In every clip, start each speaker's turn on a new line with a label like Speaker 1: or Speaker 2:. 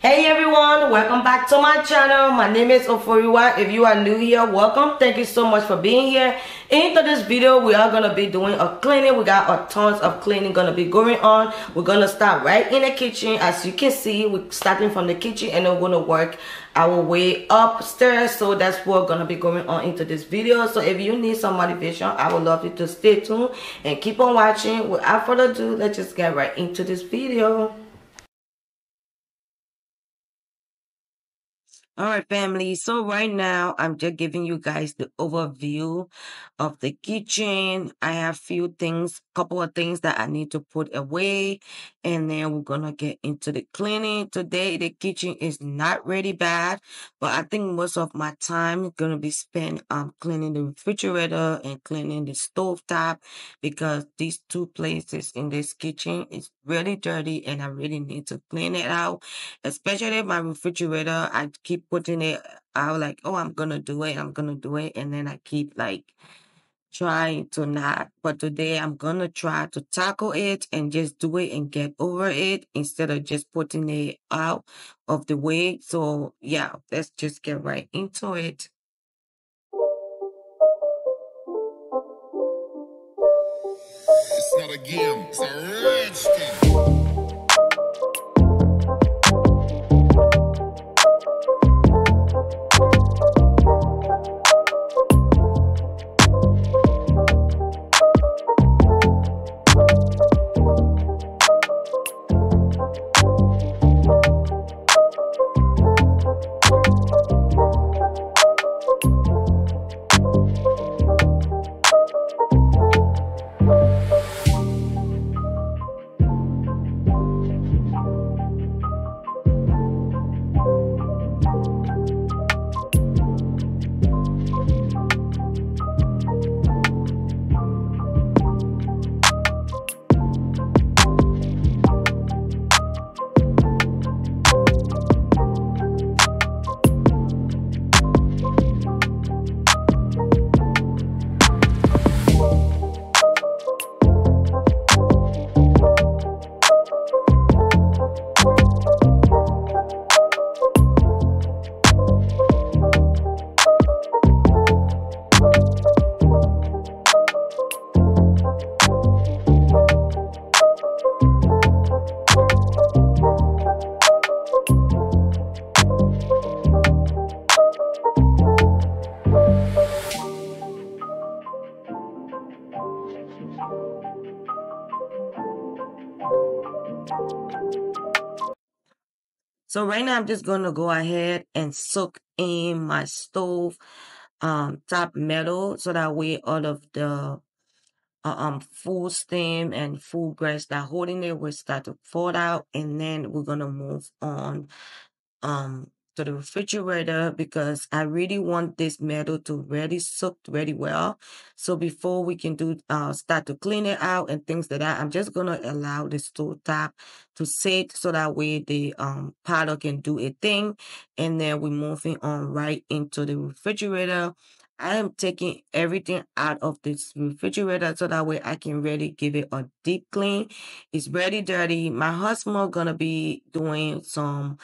Speaker 1: Hey everyone, welcome back to my channel. My name is Oforiwa. If you are new here, welcome. Thank you so much for being here. Into this video, we are gonna be doing a cleaning. We got a tons of cleaning gonna be going on. We're gonna start right in the kitchen. As you can see, we're starting from the kitchen and we're gonna work our way upstairs. So that's what gonna be going on into this video. So if you need some motivation, I would love you to stay tuned and keep on watching. Without further ado, let's just get right into this video. All right, family. So right now, I'm just giving you guys the overview of the kitchen. I have couple of things that I need to put away, and then we're gonna get into the cleaning. Today, the kitchen is not really bad, but I think most of my time is gonna be spent cleaning the refrigerator and cleaning the stove top because these two places in this kitchen is really dirty, and I really need to clean it out. Especially my refrigerator, I keep putting it out like, oh, I'm gonna do it, and then I keep like trying to not. But today I'm gonna try to tackle it and just do it and get over it instead of just putting it out of the way. So yeah, let's just get right into it.
Speaker 2: It's not a game, it's a rich thing.
Speaker 1: So right now I'm just gonna go ahead and soak in my stove top metal so that way all of the full stem and full grass that holding it will start to fall out, and then we're gonna move on to the refrigerator because I really want this metal to really soak really well. So before we can do start to clean it out and things like that, I'm just gonna allow the stove top to sit so that way the powder can do a thing, and then we're moving on right into the refrigerator. I am taking everything out of this refrigerator so that way I can really give it a deep clean. It's really dirty. My husband gonna be doing some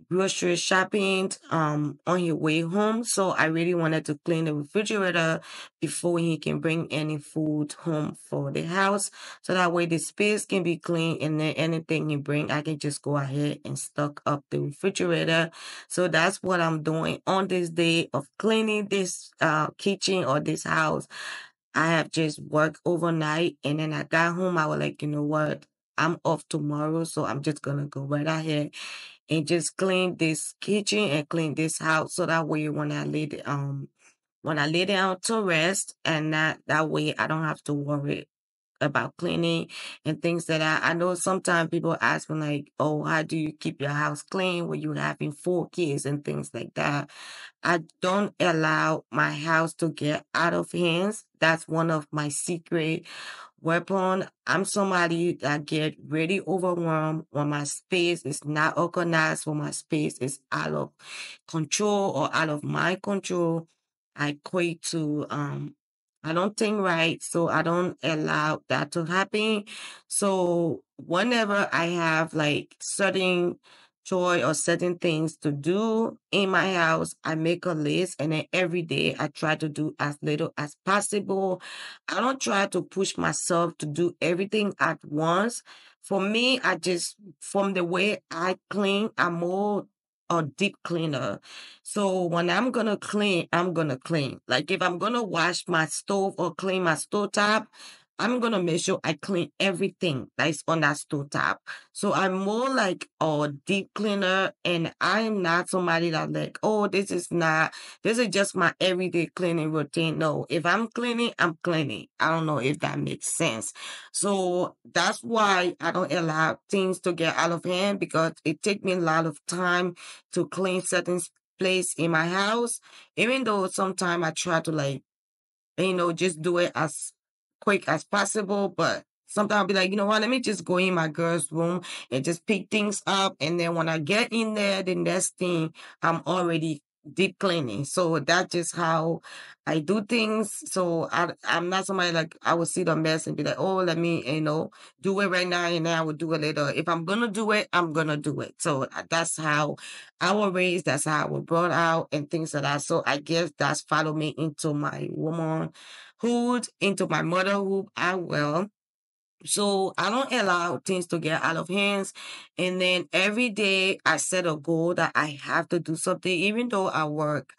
Speaker 1: grocery shopping on his way home, so I really wanted to clean the refrigerator before he can bring any food home for the house, so that way the space can be clean, and then anything he bring I can just go ahead and stock up the refrigerator. So that's what I'm doing on this day of cleaning this kitchen or this house. I have just worked overnight, and then I got home. I was like, you know what, I'm off tomorrow, so I'm just gonna go right ahead and just clean this kitchen and clean this house so that way when I lay down to rest, and that way I don't have to worry about cleaning and things that I know sometimes people ask me like, oh, how do you keep your house clean when you're having 4 kids and things like that? I don't allow my house to get out of hands. That's one of my secret weapon. I'm somebody that get really overwhelmed when my space is not organized, when my space is out of control or out of my control. I quit to I don't think right, so I don't allow that to happen. So whenever I have like certain chore or certain things to do in my house, I make a list, and then every day I try to do as little as possible. I don't try to push myself to do everything at once. For me, from the way I clean, I'm more a deep cleaner. So when I'm gonna clean, I'm gonna clean. Like if I'm gonna wash my stove or clean my stove top, I'm gonna make sure I clean everything that is on that stove top. So I'm more like a deep cleaner, and I am not somebody that like, oh, this is just my everyday cleaning routine. No, if I'm cleaning, I'm cleaning. I don't know if that makes sense. So that's why I don't allow things to get out of hand, because it takes me a lot of time to clean certain place in my house. Even though sometimes I try to like, just do it as quick as possible. But sometimes I'll be like, you know what, let me just go in my girl's room and just pick things up. And then when I get in there, the next thing, I'm already deep cleaning. So that's just how I do things. So I'm not somebody like I will see the mess and be like, oh, let me, do it right now, and then I will do it later. If I'm gonna do it, I'm gonna do it. So that's how I was raised, that's how I was brought out, and things like that. So I guess that's followed me into my womanhood, into my motherhood as well. So I don't allow things to get out of hands. And then every day I set a goal that I have to do something, even though I work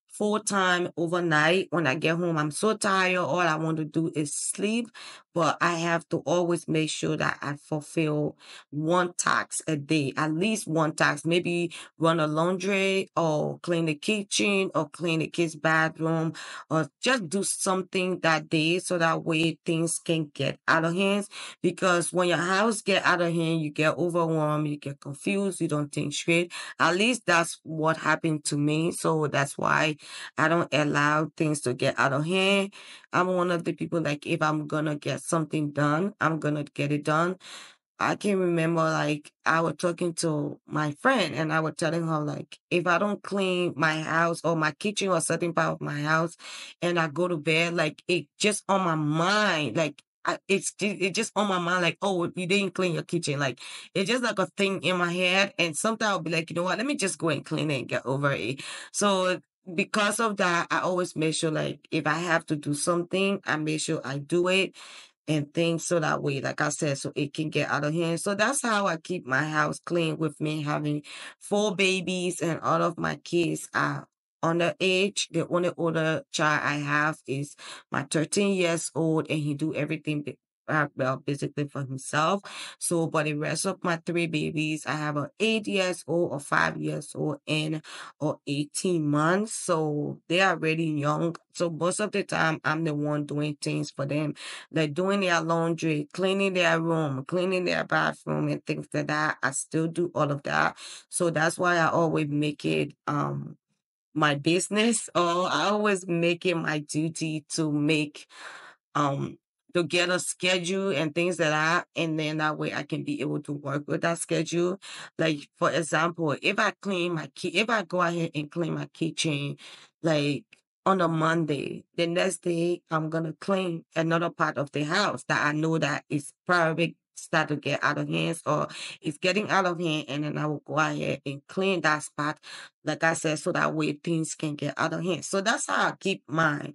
Speaker 1: full time overnight. When I get home, I'm so tired. All I want to do is sleep. But I have to always make sure that I fulfill one task a day, at least one task. Maybe run a laundry, or clean the kitchen, or clean the kids' bathroom, or just do something that day, so that way things can get out of hands. Because when your house get out of hand, you get overwhelmed, you get confused, you don't think straight. At least that's what happened to me. So that's why I don't allow things to get out of hand. I'm one of the people, like, if I'm gonna get something done, I'm gonna get it done. I can remember, like, I was talking to my friend, and I was telling her, like, if I don't clean my house or my kitchen or certain part of my house, and I go to bed, like, it just on my mind, like, it's just on my mind, like, oh, you didn't clean your kitchen. Like, it's just like a thing in my head. And sometimes I'll be like, you know what, let me just go and clean it and get over it. So because of that, I always make sure, like, if I have to do something, I make sure I do it, and things, so that way, like I said, so it can get out of hand. So that's how I keep my house clean, with me having 4 babies, and all of my kids are underage. The only older child I have is my 13 years old, and he do everything well, basically for himself. So, but the rest of my 3 babies, I have a 8 years old, a 5 years old, and or 18 months. So they are really young. So most of the time, I'm the one doing things for them, like doing their laundry, cleaning their room, cleaning their bathroom, and things like that. I still do all of that. So that's why I always make it my business, or I always make it my duty to make um to get a schedule and things like that, and then that way I can be able to work with that schedule. Like, for example, if I go ahead and clean my kitchen, like, on a Monday, the next day I'm gonna clean another part of the house that I know that is probably start to get out of hands, or it's getting out of hand, and then I will go ahead and clean that spot, like I said, so that way things can get out of hand. So that's how I keep mine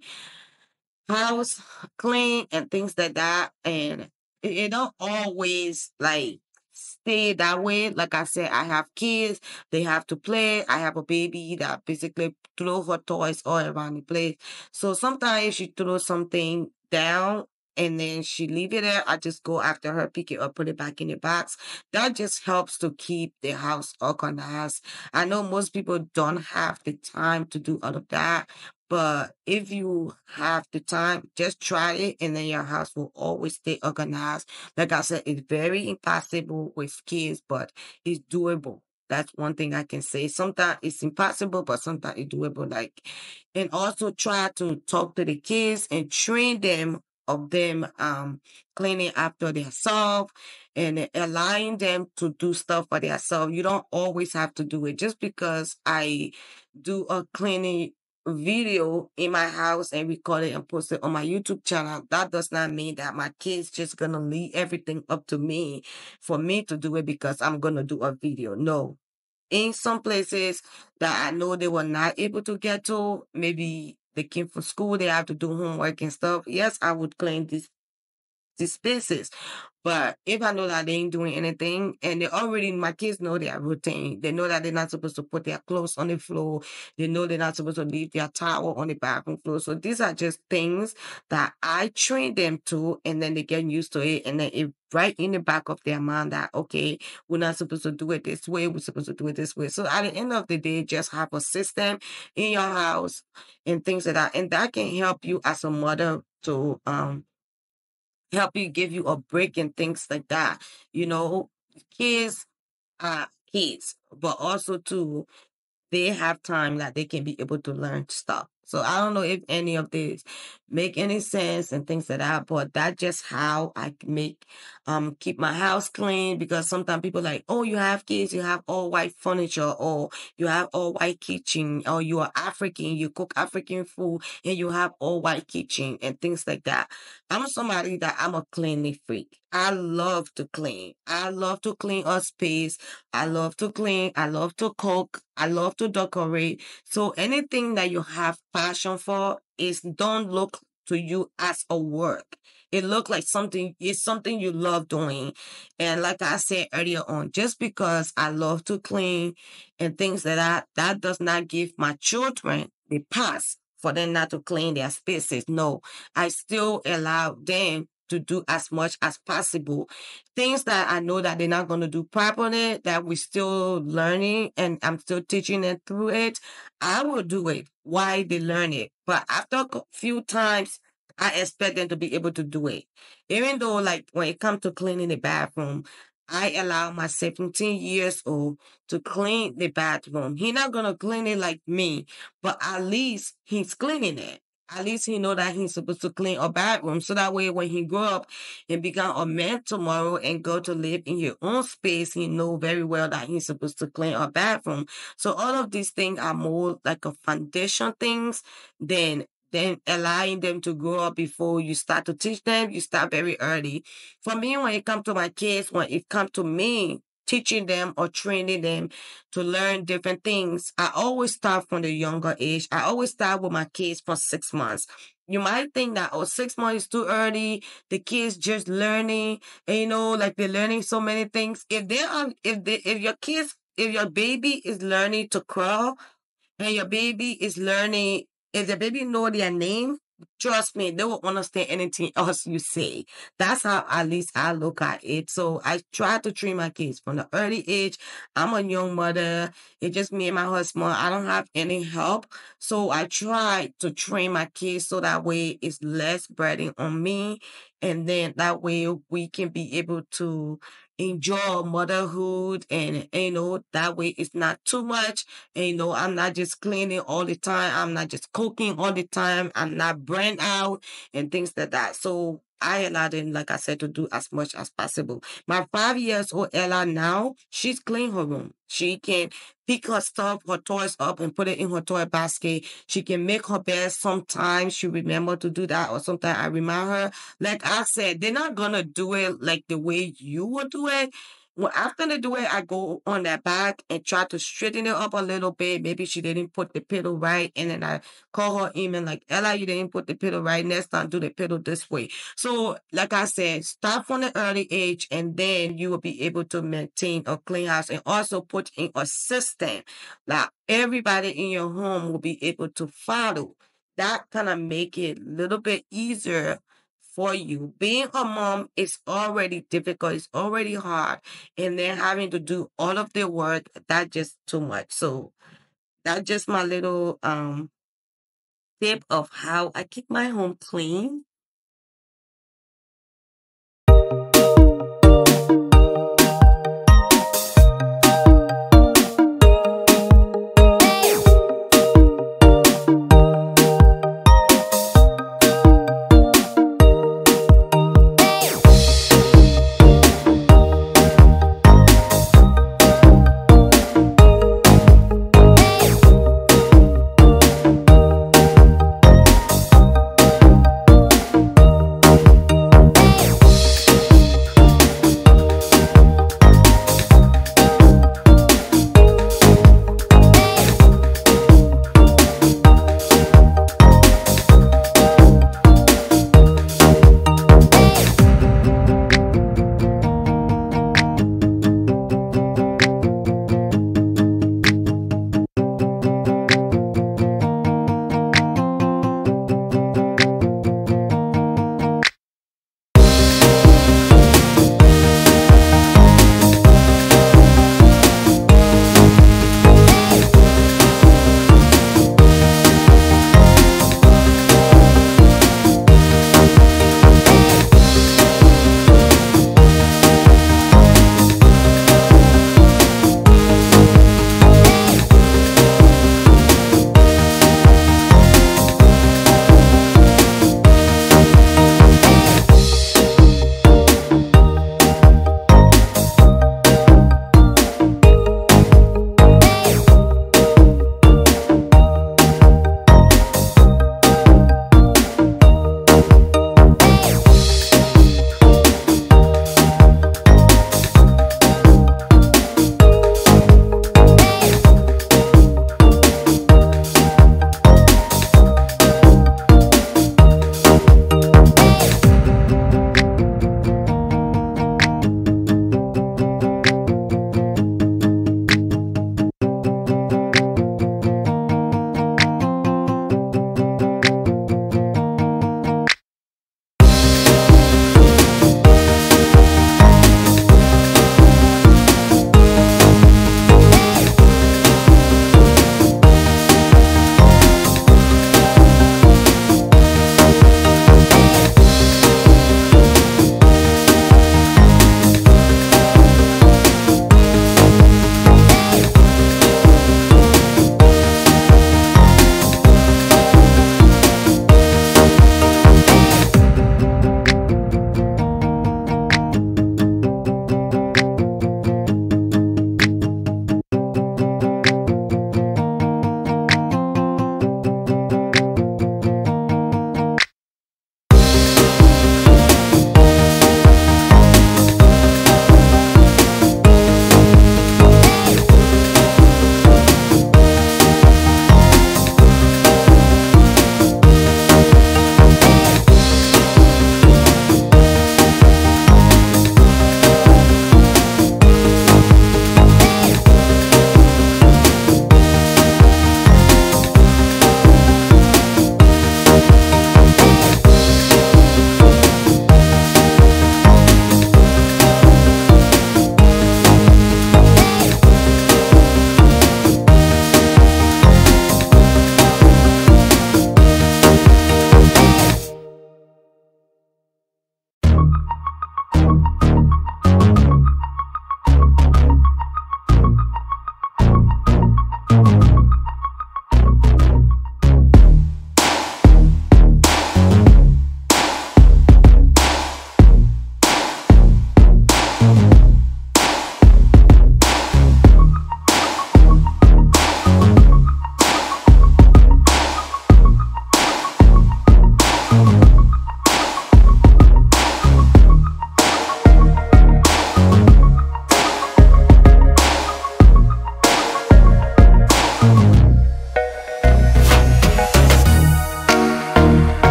Speaker 1: house clean and things like that. And it don't always like stay that way. Like I said, I have kids, they have to play. I have a baby that basically throw her toys all around the place. So sometimes if she throws something down and then she leave it there, I just go after her, pick it up, put it back in the box. That just helps to keep the house organized. I know most people don't have the time to do all of that, but if you have the time, just try it, and then your house will always stay organized. Like I said, it's very impossible with kids, but it's doable. That's one thing I can say. Sometimes it's impossible, but sometimes it's doable. Like, and also try to talk to the kids and train them of them cleaning after themselves, and allowing them to do stuff for themselves. You don't always have to do it. Just because I do a cleaning video in my house and record it and post it on my YouTube channel, that does not mean that my kids just gonna leave everything up to me for me to do it because I'm gonna do a video. No. in some places that I know they were not able to get to, maybe they came from school, they have to do homework and stuff. Yes, I would clean these spaces. But if I know that they ain't doing anything, and they already, my kids know their routine. They know that they're not supposed to put their clothes on the floor. They know they're not supposed to leave their towel on the bathroom floor. So these are just things that I train them to, and then they get used to it. And then it right in the back of their mind that, okay, we're not supposed to do it this way. We're supposed to do it this way. So at the end of the day, just have a system in your house and things like that. And that can help you as a mother to, help you, give you a break and things like that. You know, kids are kids, but also too, they have time that they can be able to learn stuff. So I don't know if any of this make any sense and things like that, but that's just how I make keep my house clean, because sometimes people like, oh, you have kids, you have all white furniture, or you have all white kitchen, or you are African, you cook African food and you have all white kitchen and things like that. I'm somebody that I'm a cleanly freak. I love to clean. I love to clean a space. I love to clean. I love to cook. I love to decorate. So anything that you have passion for is don't look to you as a work. It look like something, it's something you love doing. And like I said earlier on, just because I love to clean and things like that, that does not give my children the pass for them not to clean their spaces. No, I still allow them to do as much as possible. Things that I know that they're not going to do properly, that we're still learning and I'm still teaching them through it, I will do it while they learn it. But after a few times, I expect them to be able to do it. Even though, like, when it comes to cleaning the bathroom, I allow my 17 years old to clean the bathroom. He's not going to clean it like me, but at least he's cleaning it. At least he know that he's supposed to clean a bathroom. So that way when he grow up and become a man tomorrow and go to live in your own space, he know very well that he's supposed to clean a bathroom. So all of these things are more like a foundation things than allowing them to grow up before you start to teach them. You start very early. For me, when it comes to my kids, when it comes to me teaching them or training them to learn different things, I always start from the younger age. I always start with my kids for 6 months. You might think that, oh, 6 months is too early. The kids just learning, and like they're learning so many things. If your baby is learning to crawl, and your baby is learning, if the baby know their name, trust me, they won't understand anything else you say. That's how at least I look at it. So I try to train my kids from the early age. I'm a young mother. It's just me and my husband. I don't have any help. So I try to train my kids so that way it's less burden on me. And then that way we can be able to enjoy motherhood, and that way it's not too much. And I'm not just cleaning all the time, I'm not just cooking all the time, I'm not burnt out and things like that. So I allow them, like I said, to do as much as possible. My 5 years old Ella now, she's clean her room. She can pick her stuff, her toys up and put it in her toy basket. She can make her bed. Sometimes she remember to do that, or sometimes I remind her. Like I said, they're not gonna do it like the way you would do it. Well, after they do it, I go on their back and try to straighten it up a little bit. Maybe she didn't put the pillow right, and then I call her email like, Ella, you didn't put the pillow right. Next time, do the pillow this way. So, like I said, start from an early age, and then you will be able to maintain a clean house, and also put in a system that everybody in your home will be able to follow. That kind of make it a little bit easier for you. Being a mom is already difficult, it's already hard, and then having to do all of the work, that's just too much. So that's just my little tip of how I keep my home clean.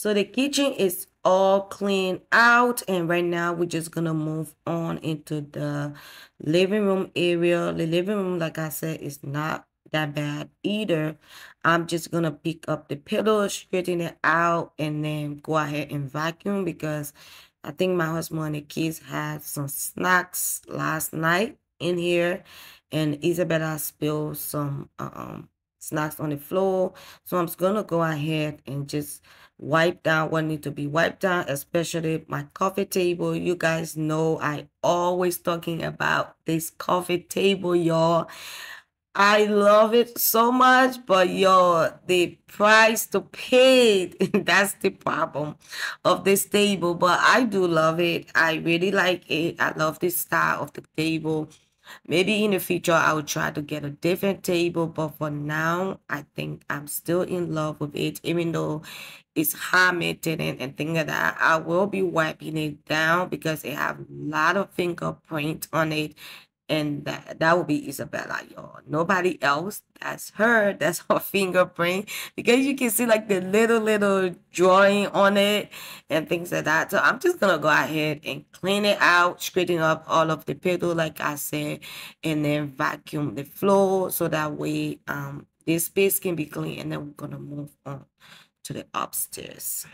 Speaker 1: So the kitchen is all cleaned out, and right now we're just gonna move on into the living room area. The living room, like I said, is not that bad either. I'm just gonna pick up the pillows, straighten it out, and then go ahead and vacuum because I think my husband and the kids had some snacks last night in here, and Isabella spilled some snacks on the floor. So I'm just gonna go ahead and just wipe down what need to be wiped down, especially my coffee table. You guys know I always talking about this coffee table, y'all. I love it so much, but yo, the price to pay, that's the problem of this table. But I do love it. I really like it. I love the style of the table. Maybe in the future I will try to get a different table, but for now, I think I'm still in love with it, even though it's high maintenance and things like that. I will be wiping it down because it have a lot of fingerprint on it, and that will be Isabella, y'all. Nobody else. That's her. That's her fingerprint because you can see like the little drawing on it and things like that. So I'm just gonna go ahead and clean it out, straighten up all of the pillow, like I said, and then vacuum the floor so that way this space can be clean. And then we're gonna move on to the upstairs.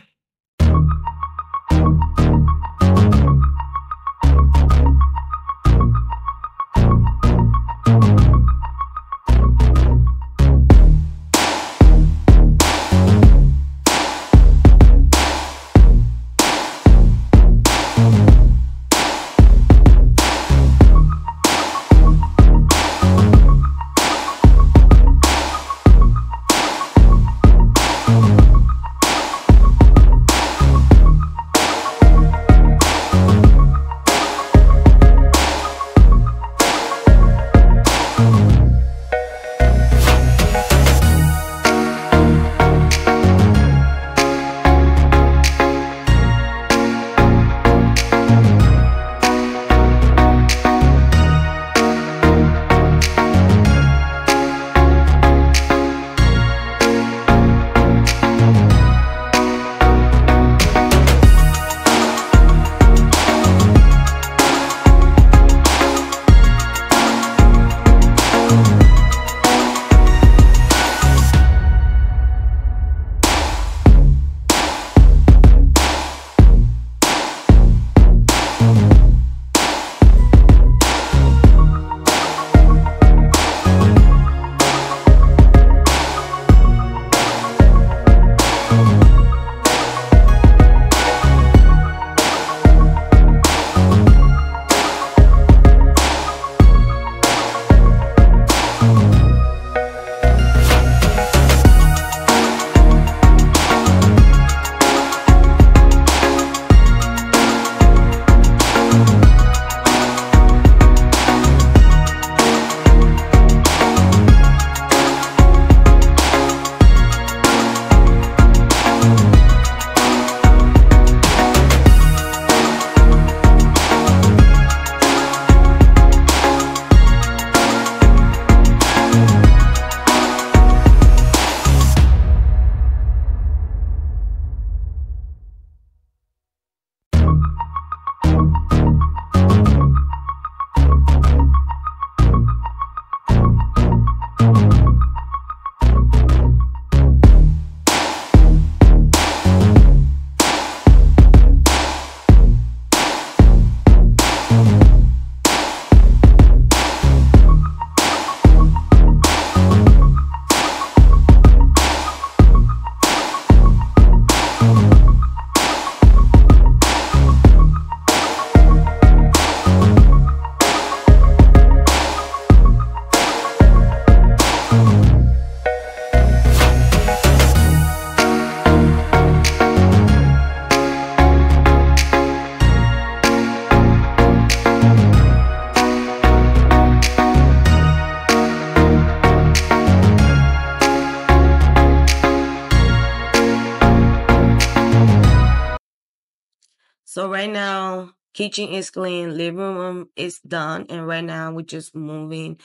Speaker 1: So right now, kitchen is clean, living room is done, and right now we're just moving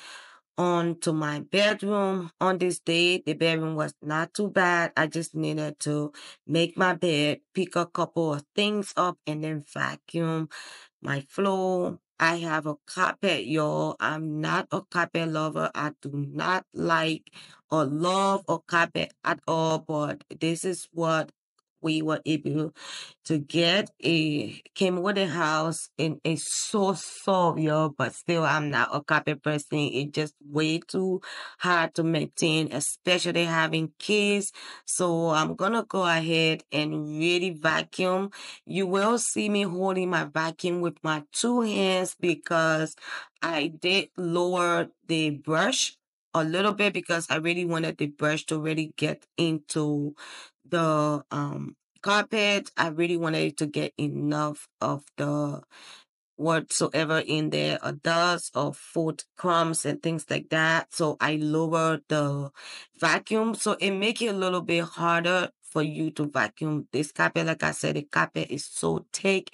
Speaker 1: on to my bedroom on this day. The bedroom was not too bad. I just needed to make my bed, pick a couple of things up, and then vacuum my floor. I have a carpet, y'all. I'm not a carpet lover. I do not like or love a carpet at all, but this is what we were able to get. A came with the house and it's so soft, y'all, but still I'm not a carpet person. It's just way too hard to maintain, especially having kids. So I'm gonna go ahead and really vacuum. You will see me holding my vacuum with my two hands because I did lower the brush a little bit because I really wanted the brush to really get into the carpet. I really wanted it to get enough of the whatsoever in there, or dust or food crumbs and things like that. So I lowered the vacuum. So it make it a little bit harder for you to vacuum this carpet. Like I said, the carpet is so thick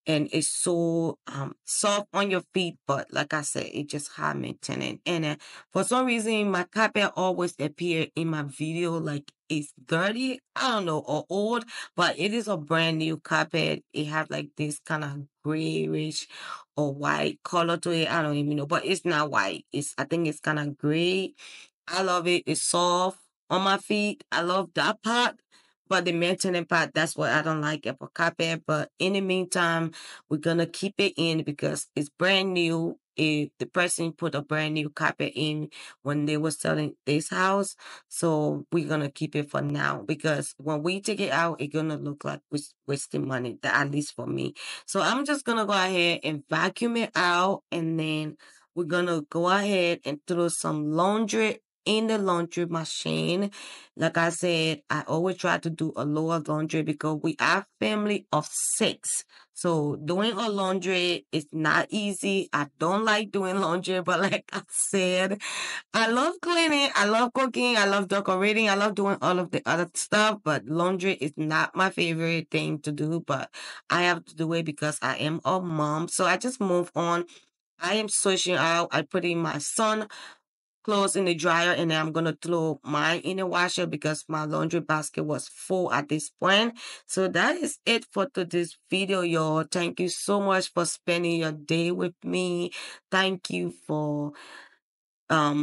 Speaker 1: and it's so soft on your feet, but like I said, it just hard maintaining. And for some reason, my carpet always appear in my video like it's dirty, I don't know, or old, but it is a brand new carpet. It have like this kind of grayish or white color to it. I don't even know, but it's not white. I think it's kind of gray. I love it. It's soft on my feet. I love that part. But the maintenance part, that's what I don't like about carpet. But in the meantime, we're gonna keep it in because it's brand new. The person put a brand new carpet in when they were selling this house. So we're gonna keep it for now because when we take it out, it's gonna look like we're wasting money, at least for me. So I'm just gonna go ahead and vacuum it out, and then we're gonna go ahead and throw some laundry in the laundry machine. Like I said, I always try to do a lower laundry because we are family of 6. So doing a laundry is not easy. I don't like doing laundry, but like I said, I love cleaning, I love cooking, I love decorating, I love doing all of the other stuff, but laundry is not my favorite thing to do, but I have to do it because I am a mom. So I just move on. I am switching out. I put in my son clothes in the dryer and then I'm gonna throw mine in the washer because my laundry basket was full at this point. So that is it for today's video, y'all. Thank you so much for spending your day with me. Thank you for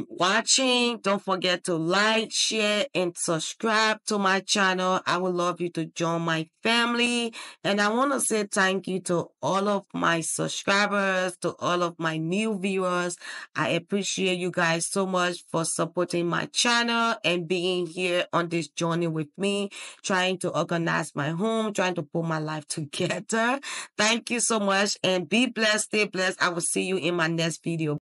Speaker 1: watching. Don't forget to like, share, and subscribe to my channel. I would love you to join my family. And I want to say thank you to all of my subscribers, to all of my new viewers. I appreciate you guys so much for supporting my channel and being here on this journey with me, trying to organize my home, trying to put my life together. Thank you so much and be blessed, stay blessed. I will see you in my next video.